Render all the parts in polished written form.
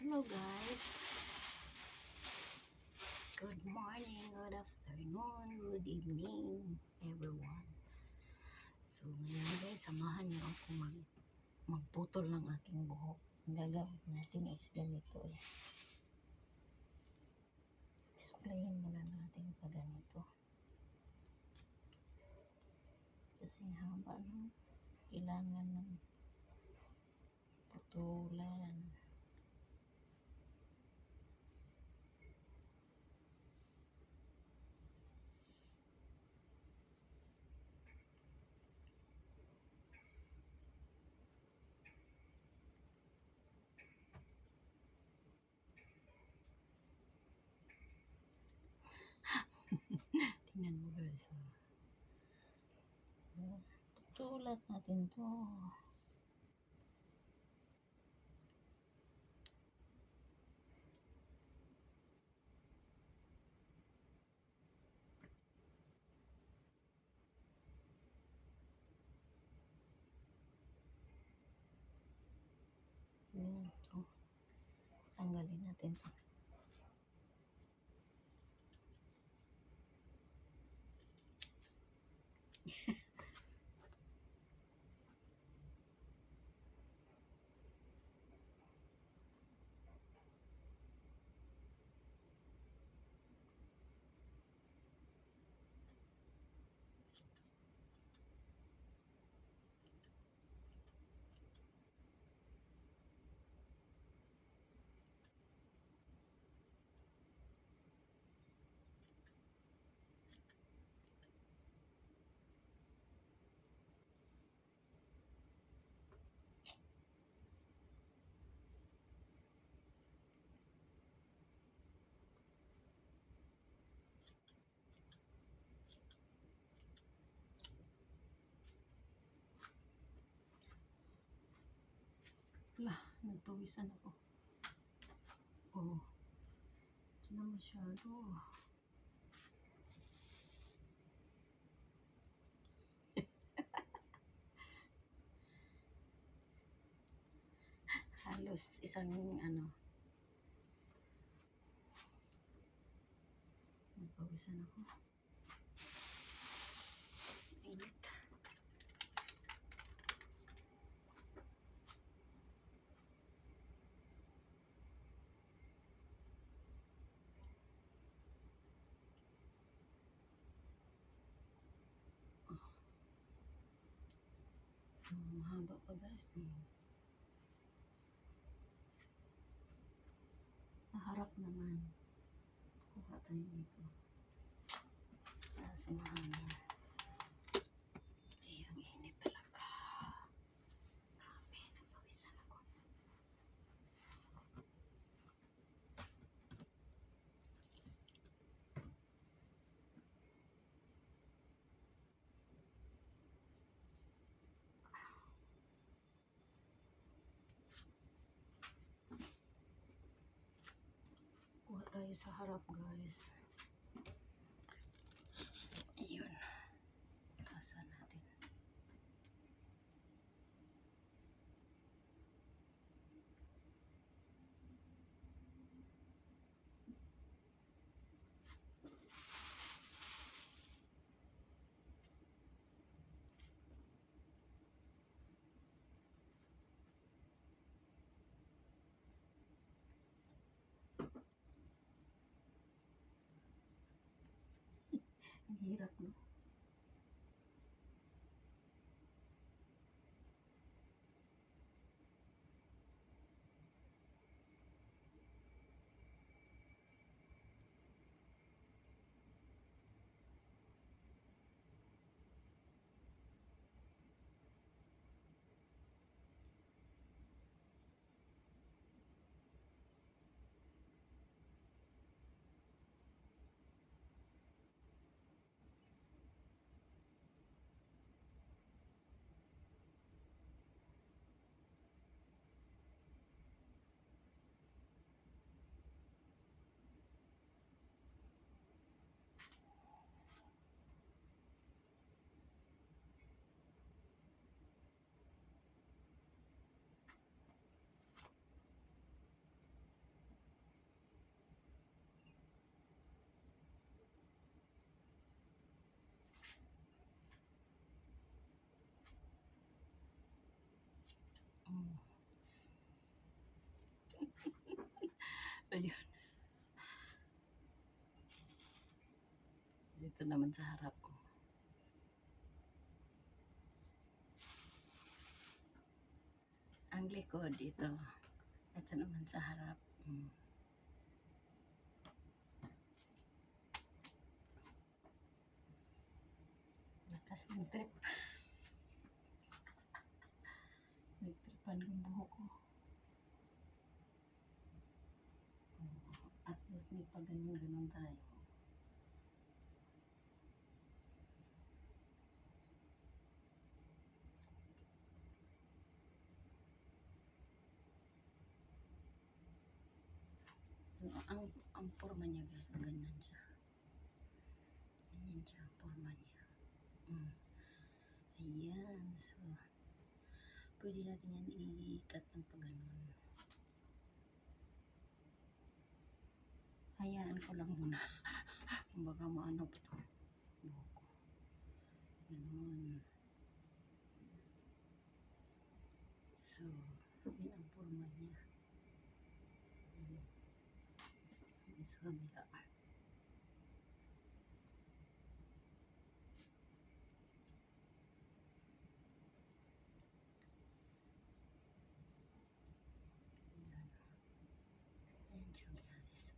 Hello guys, good morning, good afternoon, good evening everyone. So ngayon guys, samahan niyo ako magputol ng aking buhok. Ang gagawin natin is ganito eh. Displayin muna natin pa ganito. Kasi haba no, kailangan ng putulan. Tingnan mo guys. Putulan natin to. Yan to. Tanggalin natin to. Wala, nagpawisan ako. Oh, ito na masyado. Halos isang nagpawisan ako. Init. Mahaba pa guys. Sa harap naman. Kuha tayo dito. Sa mahangin. Ay, ang init talaga. Grabe, nagpawisan ako. Kuha tayo sa harap guys. Ayun. Taasan natin. Ang hirap no. Ayun. Dito naman sa harap ko. Ang likod dito. Ito naman sa harap. Lakas ng trip. Nagtripan yung buhok ko. At least may pag-ganun tayo. So, ang forma niya guys, ang ganyan siya. Ganyan siya, forma niya. Ayan, so, pwede natin yan i-cut ng pag-ganun. Hayaan ko lang muna. Baka maano pa ito. Buhok ko. Ganun. So, yun ang forma niya. Sa kabila. Ayan siya guys.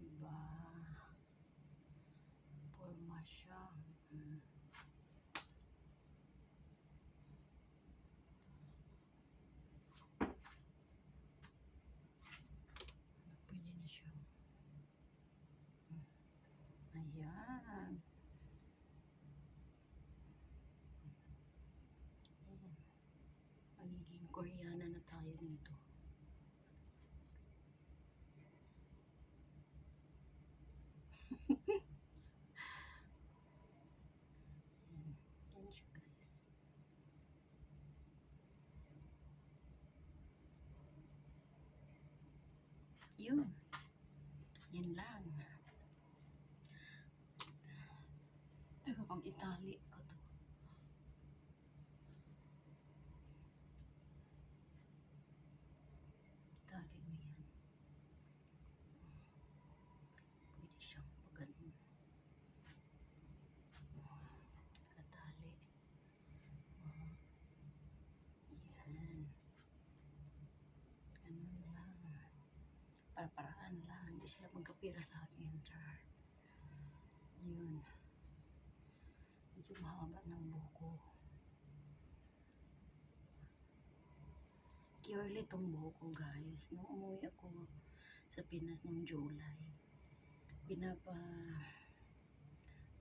Diba? Forma siya. Pwede na siya. Ayan. Ayan. Magiging Koreana na tayo nito. Ayan siya guys. Yun. Yan lang. Teka, pag itali ko to. Itali mo yan. Pwede siyang pag-ganun. Katali. Yan. Ganun lang. Para-paraan lang. Hindi sila magkapira sa akin. Char. Yun. Medyo mahaba ng buko. Curly tong buhok ko guys. Nung umuwi ako sa Pinas noong July,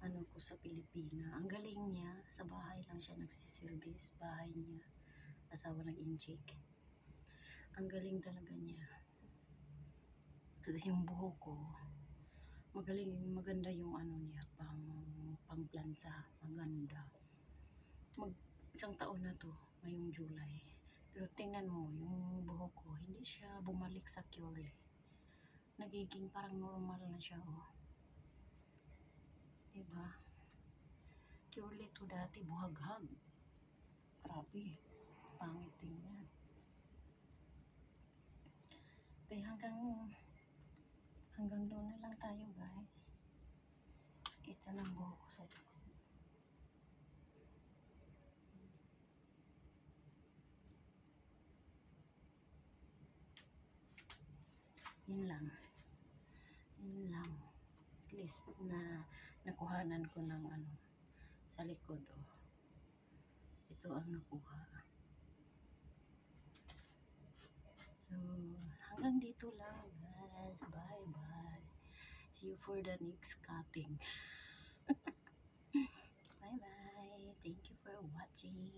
ano ko sa Pilipina. Ang galing niya, sa bahay lang siya nagsiservice. Bahay niya, asawa ng Inchik. Ang galing talaga niya. Kasi yung buhok ko, maganda yung ano niya, pang-plansa, maganda. Isang taon na to, ngayong July. Pero tingnan mo, yung buhok ko, hindi siya bumalik sa curly. Nagiging parang normal na siya, oh. Diba? Curly to dati, buhaghag. Grabe. Pangit tingnan. Kaya hanggang doon na lang tayo, guys. Kita ng buhok ko sa likod. Yun lang. Yun lang. At least na nakuhanan ko ng ano sa likod, oh. Ito ang nakuha. So, hanggang dito lang, guys. Bye-bye. See you for the next cutting. Bye-bye. Thank you for watching.